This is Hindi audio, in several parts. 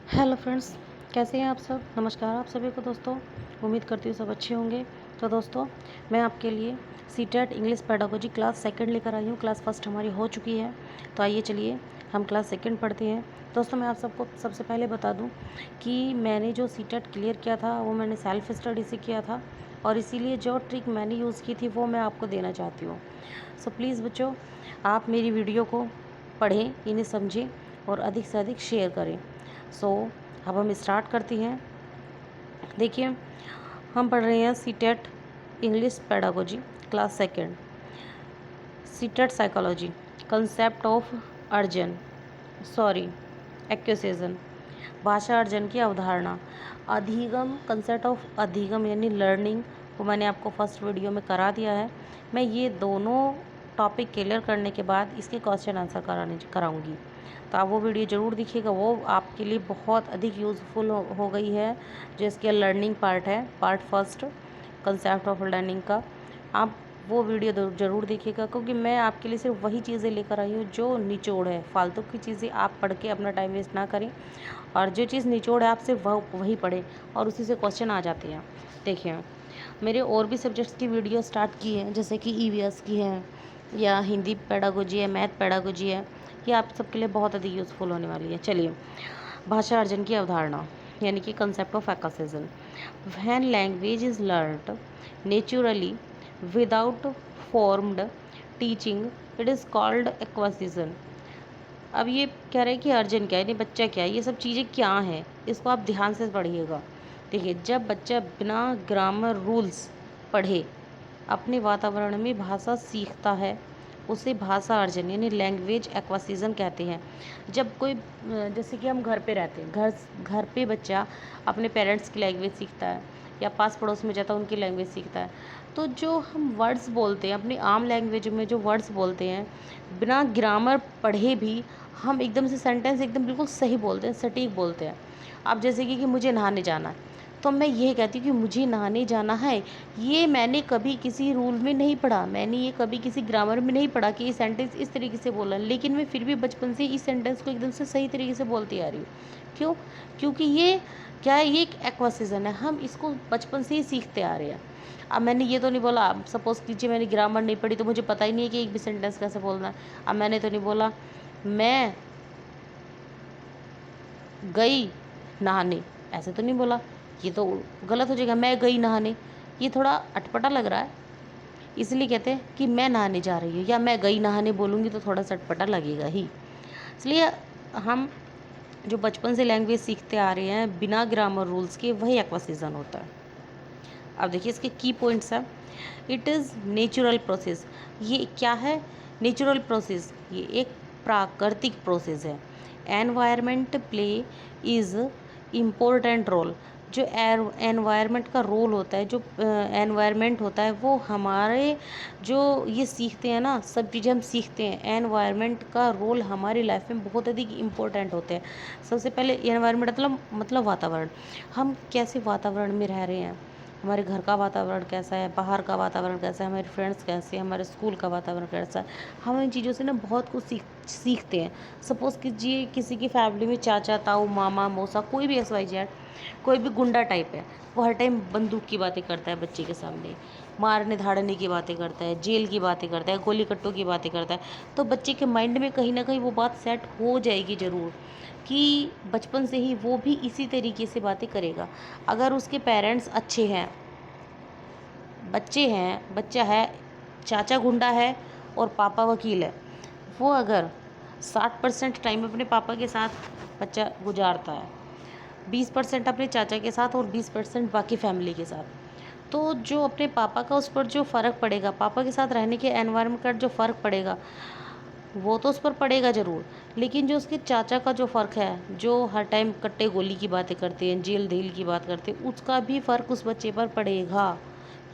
हेलो फ्रेंड्स, कैसे हैं आप सब। नमस्कार आप सभी को दोस्तों। उम्मीद करती हूँ सब अच्छे होंगे। तो दोस्तों, मैं आपके लिए CTET English pedagogy class second लेकर आई हूँ। क्लास फर्स्ट हमारी हो चुकी है, तो आइए चलिए हम क्लास सेकंड पढ़ते हैं। दोस्तों, मैं आप सबको सबसे पहले बता दूँ कि मैंने जो सीटेट क्लियर किया था वो मैंने सेल्फ स्टडी से किया था, और इसीलिए जो ट्रिक मैंने यूज़ की थी वो मैं आपको देना चाहती हूँ। सो प्लीज़ बच्चों, आप मेरी वीडियो को पढ़ें, इन्हें समझें और अधिक से अधिक शेयर करें। सो अब हम स्टार्ट करते हैं। देखिए, हम पढ़ रहे हैं CTET English pedagogy class second, CTET psychology, concept of अर्जन एक्वेशन, भाषा अर्जन की अवधारणा, अधिगम, कंसेप्ट ऑफ अधिगम यानी लर्निंग, वो मैंने आपको फर्स्ट वीडियो में करा दिया है। मैं ये दोनों टॉपिक क्लियर करने के बाद इसके क्वेश्चन आंसर कराऊंगी, तो आप वो वीडियो ज़रूर देखिएगा। वो आपके लिए बहुत अधिक यूज़फुल हो गई है। जो इसके लर्निंग पार्ट है, part first concept of learning का, आप वो वीडियो ज़रूर देखिएगा, क्योंकि मैं आपके लिए सिर्फ वही चीज़ें लेकर आई हूँ जो निचोड़ है। फालतू की चीज़ें आप पढ़ के अपना टाइम वेस्ट ना करें, और जो चीज़ निचोड़ है आप सिर्फ वही पढ़ें और उसी से क्वेश्चन आ जाते हैं। देखिए, मेरे और भी सब्जेक्ट्स की वीडियो स्टार्ट की है, जैसे कि ईवीएस की है, या हिंदी पेडागोजी है, मैथ पेडागोजी है। ये आप सबके लिए बहुत अधिक यूज़फुल होने वाली है। चलिए, भाषा अर्जन की अवधारणा यानी कि concept of acquisition. When language is learned naturally without formed teaching, it is called acquisition. अब ये कह रहे हैं कि अर्जन क्या है, यानी बच्चा क्या है, ये सब चीज़ें क्या हैं, इसको आप ध्यान से पढ़िएगा। देखिए, जब बच्चा बिना ग्रामर रूल्स पढ़े अपने वातावरण में भाषा सीखता है, उसे भाषा अर्जन यानी लैंग्वेज एक्वासिजन कहते हैं। जब कोई जैसे कि हम घर पे रहते हैं, घर घर पे बच्चा अपने पेरेंट्स की लैंग्वेज सीखता है, या पास पड़ोस में जाता है उनकी लैंग्वेज सीखता है, तो जो हम वर्ड्स बोलते हैं अपनी आम लैंग्वेज में, जो वर्ड्स बोलते हैं बिना ग्रामर पढ़े भी, हम एकदम से सेंटेंस एकदम बिल्कुल सही बोलते हैं, सटीक बोलते हैं। अब जैसे कि मुझे नहाने जाना है, तो मैं ये कहती हूँ कि मुझे नहाने जाना है, ये मैंने कभी किसी रूल में नहीं पढ़ा, मैंने ये कभी किसी ग्रामर में नहीं पढ़ा कि ये सेंटेंस इस तरीके से बोला, लेकिन मैं फिर भी बचपन से इस सेंटेंस को एकदम से सही तरीके से बोलती आ रही हूँ। क्यों? क्योंकि ये क्या है, ये एक एक्वासिजन है, हम इसको बचपन से ही सीखते आ रहे हैं। अब मैंने ये तो नहीं बोला, सपोज़ कीजिए मैंने ग्रामर नहीं पढ़ी तो मुझे पता ही नहीं है कि एक भी सेंटेंस कैसे बोलना है। अब मैंने तो नहीं बोला मैं गई नहाने, ऐसे तो नहीं बोला, ये तो गलत हो जाएगा। मैं गई नहाने, ये थोड़ा अटपटा लग रहा है, इसलिए कहते हैं कि मैं नहाने जा रही हूँ, या मैं गई नहाने बोलूँगी तो थोड़ा सा अटपटा लगेगा ही। इसलिए हम जो बचपन से लैंग्वेज सीखते आ रहे हैं बिना ग्रामर रूल्स के, वही एक्वासिजन होता है। अब देखिए, इसके की पॉइंट्स हैं। It is natural process. ये क्या है? नेचुरल प्रोसेस, ये एक प्राकृतिक प्रोसेस है। Environment play is important role. जो एनवायरनमेंट का रोल होता है, जो एनवायरनमेंट होता है, वो हमारे जो ये सीखते हैं ना, सब चीज़ें हम सीखते हैं, एनवायरनमेंट का रोल हमारी लाइफ में बहुत अधिक इम्पोर्टेंट होते हैं। सबसे पहले एनवायरनमेंट मतलब वातावरण। हम कैसे वातावरण में रह रहे हैं, हमारे घर का वातावरण कैसा है, बाहर का वातावरण कैसा है, हमारे फ्रेंड्स कैसे हैं, हमारे स्कूल का वातावरण कैसा है। हम इन चीज़ों से ना बहुत कुछ सीखते हैं। सपोज़ कीजिए किसी की फैमिली में चाचा, ताऊ, मामा, मौसा, कोई भी XYZ, कोई भी गुंडा टाइप है, वो हर टाइम बंदूक की बातें करता है बच्चे के सामने, मारने धाड़ने की बातें करता है, जेल की बातें करता है, गोली कट्टों की बातें करता है, तो बच्चे के माइंड में कहीं ना कहीं वो बात सेट हो जाएगी ज़रूर, कि बचपन से ही वो भी इसी तरीके से बातें करेगा। अगर उसके पेरेंट्स अच्छे हैं, बच्चा है, चाचा गुंडा है और पापा वकील है, वो अगर 60% टाइम अपने पापा के साथ बच्चा गुजारता है, 20% अपने चाचा के साथ और 20% बाकी फैमिली के साथ, तो जो अपने पापा का उस पर जो फ़र्क पड़ेगा, पापा के साथ रहने के एनवायरनमेंट का जो फ़र्क पड़ेगा, वो तो उस पर पड़ेगा ज़रूर, लेकिन जो उसके चाचा का जो फ़र्क है, जो हर टाइम कट्टे गोली की बातें करते हैं, जेल धील की बात करते हैं, उसका भी फ़र्क उस बच्चे पर पड़ेगा।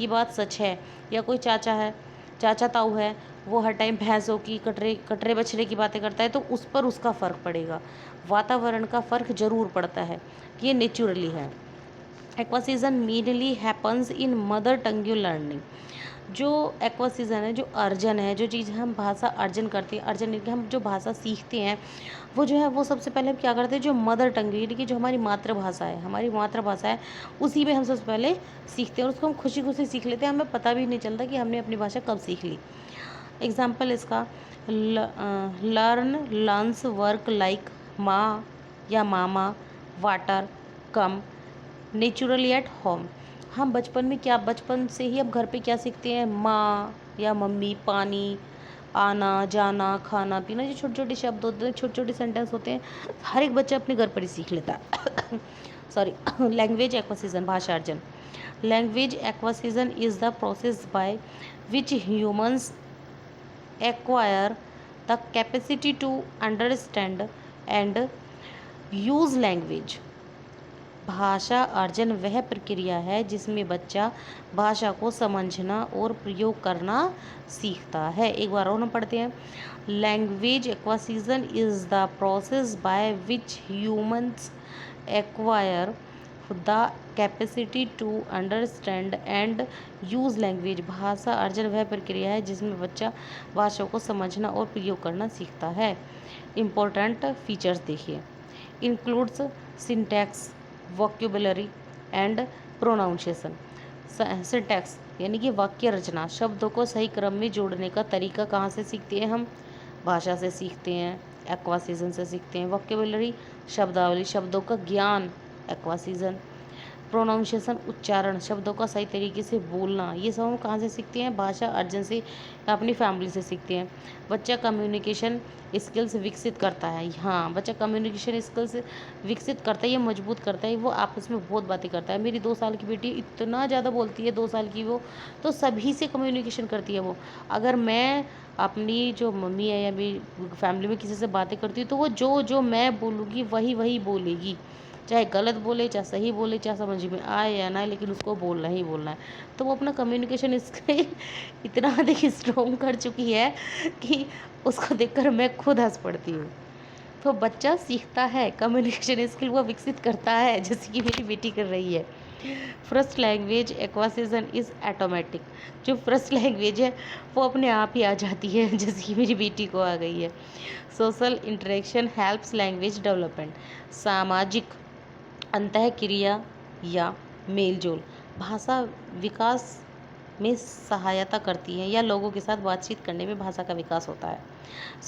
ये बात सच है। या कोई चाचा है, चाचा ताऊ है, वो हर टाइम भैंसों की, कटरे कटरे बछड़े की बातें करता है, तो उस पर उसका फ़र्क पड़ेगा। वातावरण का फ़र्क ज़रूर पड़ता है, ये नेचुरली है। Acquisition mainly happens in mother tongue learning. जो एक्वासीजन है, जो अर्जन है, जो चीज़ हम भाषा अर्जन करते हैं, अर्जन यानी कि हम जो भाषा सीखते हैं, वो जो है वो सबसे पहले हम क्या करते हैं, जो मदर टंग यानी कि जो हमारी मातृभाषा है, हमारी मातृभाषा है, उसी में हम सबसे पहले सीखते हैं और उसको हम खुशी खुशी सीख लेते हैं, हमें पता भी नहीं चलता कि हमने अपनी भाषा कब सीख ली। एग्जाम्पल इसका लर्न, लर्न्स, वर्क, लाइक, माँ या मामा, water, come, naturally at home. हम बचपन में क्या, बचपन से ही हम घर पे क्या सीखते हैं, माँ या मम्मी, पानी, आना जाना, खाना पीना, जो छोटे छोटे शब्द होते हैं, छोटे छोटे सेंटेंस होते हैं, हर एक बच्चा अपने घर पर ही सीख लेता है। सॉरी। लैंग्वेज एक्वासिजन, भाषा अर्जन। Language acquisition is the process by which humans acquire the capacity to understand and use language। भाषा अर्जन वह प्रक्रिया है जिसमें बच्चा भाषा को समझना और प्रयोग करना सीखता है। एक बार और हम पढ़ते हैं। Language acquisition is the process by which humans acquire the capacity to understand and use language. भाषा अर्जन वह प्रक्रिया है जिसमें बच्चा भाषा को समझना और प्रयोग करना सीखता है। इम्पोर्टेंट फीचर्स देखिए। Includes syntax, vocabulary and pronunciation. Syntax यानी कि वाक्य रचना, शब्दों को सही क्रम में जोड़ने का तरीका कहाँ से सीखते हैं हम, भाषा से सीखते हैं, एक्वासिजन से सीखते हैं। वोक्यूबुलरी शब्दावली, शब्दों का ज्ञान, एक्वासिजन। प्रोनाउंसिएशन उच्चारण, शब्दों का सही तरीके से बोलना, ये सब हम कहाँ से सीखते हैं, भाषा अर्जन से, अपनी फैमिली से सीखते हैं। बच्चा कम्युनिकेशन स्किल्स विकसित करता है। हाँ, बच्चा कम्युनिकेशन स्किल्स विकसित करता है, ये मजबूत करता है, वो आपस में बहुत बातें करता है। मेरी 2 साल की बेटी इतना ज़्यादा बोलती है, 2 साल की वो, तो सभी से कम्युनिकेशन करती है वो। अगर मैं अपनी जो मम्मी है या मेरी फैमिली में किसी से बातें करती हूँ तो वो जो जो मैं बोलूँगी वही वही बोलेगी, चाहे गलत बोले चाहे सही बोले, चाहे समझ में आए या ना आए, लेकिन उसको बोलना ही बोलना है। तो वो अपना कम्युनिकेशन स्किल इतना अधिक स्ट्रॉन्ग कर चुकी है कि उसको देखकर मैं खुद हंस पड़ती हूँ। तो बच्चा सीखता है, कम्युनिकेशन स्किल वो विकसित करता है, जैसे कि मेरी बेटी कर रही है। First language acquisition is automatic. जो फर्स्ट लैंग्वेज है वो अपने आप ही आ जाती है, जैसे कि मेरी बेटी को आ गई है। Social interaction helps language development. सामाजिक अंतःक्रिया या मेलजोल भाषा विकास में सहायता करती है, या लोगों के साथ बातचीत करने में भाषा का विकास होता है।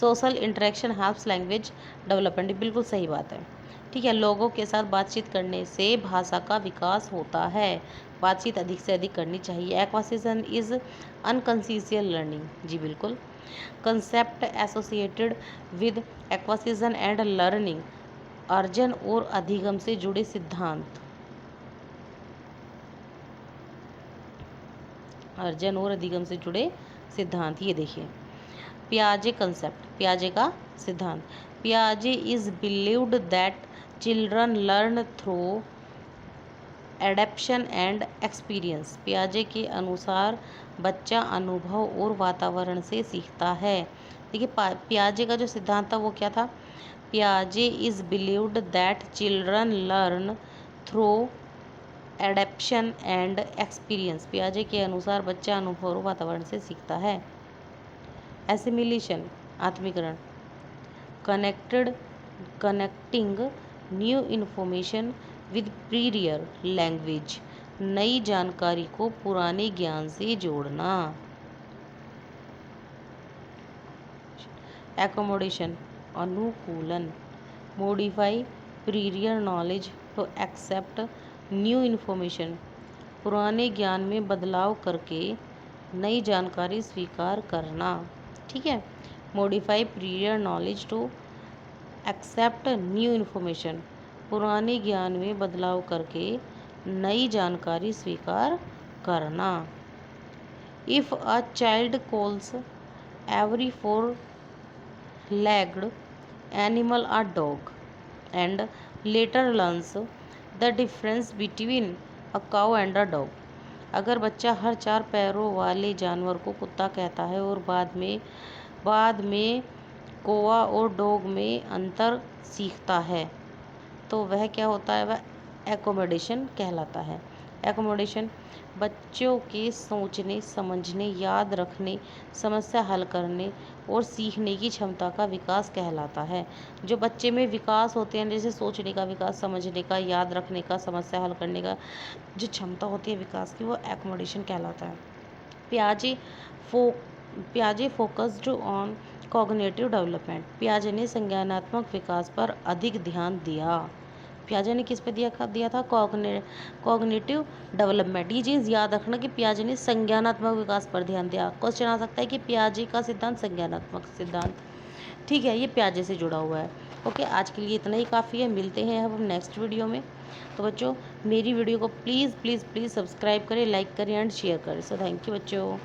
Social interaction helps language development, बिल्कुल सही बात है। ठीक है, लोगों के साथ बातचीत करने से भाषा का विकास होता है, बातचीत अधिक से अधिक करनी चाहिए। एक्वासिजन इज अनकंसिशियल लर्निंग, जी बिल्कुल। Concept associated with acquisition and learning, अर्जन और अधिगम से जुड़े सिद्धांत। अर्जन और अधिगम से जुड़े सिद्धांत, ये देखिए। पियाजे कंसेप्ट, पियाजे का सिद्धांत। पियाजे is believed that children learn through adaptation and experience. पियाजे के अनुसार बच्चा अनुभव और वातावरण से सीखता है। देखिए, पियाजे का जो सिद्धांत था वो क्या था, पियाजे is believed that children learn through adaptation and experience. पियाजे के अनुसार बच्चा अनुभव और वातावरण से सीखता है। एसिमिलेशन, आत्मीकरण। Connecting new information with prior language, नई जानकारी को पुराने ज्ञान से जोड़ना। एकोमोडेशन, अनुकूलन। Modify prior knowledge to accept new information, पुराने ज्ञान में बदलाव करके नई जानकारी स्वीकार करना। ठीक है, modify prior knowledge to accept new information, पुराने ज्ञान में बदलाव करके नई जानकारी स्वीकार करना। If a child calls every 4 legged animal a dog and later learns the difference between a cow and a dog, अगर बच्चा हर 4 पैरों वाले जानवर को कुत्ता कहता है और बाद में कौवा और डॉग में अंतर सीखता है, तो वह क्या होता है, वह एकोमोडेशन कहलाता है। एकोमोडेशन बच्चों के सोचने, समझने, याद रखने, समस्या हल करने और सीखने की क्षमता का विकास कहलाता है। जो बच्चे में विकास होते हैं, जैसे सोचने का विकास, समझने का, याद रखने का, समस्या हल करने का जो क्षमता होती है विकास की, वो एकोमोडेशन कहलाता है। पियाजे फो पियाजे फोकस्ड ऑन कॉग्निटिव डेवलपमेंट। पियाजे ने संज्ञानात्मक विकास पर अधिक ध्यान दिया। पियाजे ने किस पे दिया था? Cognitive development. ये चीज़ याद रखना कि पियाजे ने संज्ञानात्मक विकास पर ध्यान दिया। क्वेश्चन आ सकता है कि पियाजे का सिद्धांत संज्ञानात्मक सिद्धांत, ठीक है, ये पियाजे से जुड़ा हुआ है। ओके, आज के लिए इतना ही काफ़ी है। मिलते हैं अब हम नेक्स्ट वीडियो में। तो बच्चों, मेरी वीडियो को प्लीज़ प्लीज़ प्लीज़ सब्सक्राइब करें, लाइक करें एंड शेयर करें। सो थैंक यू बच्चों।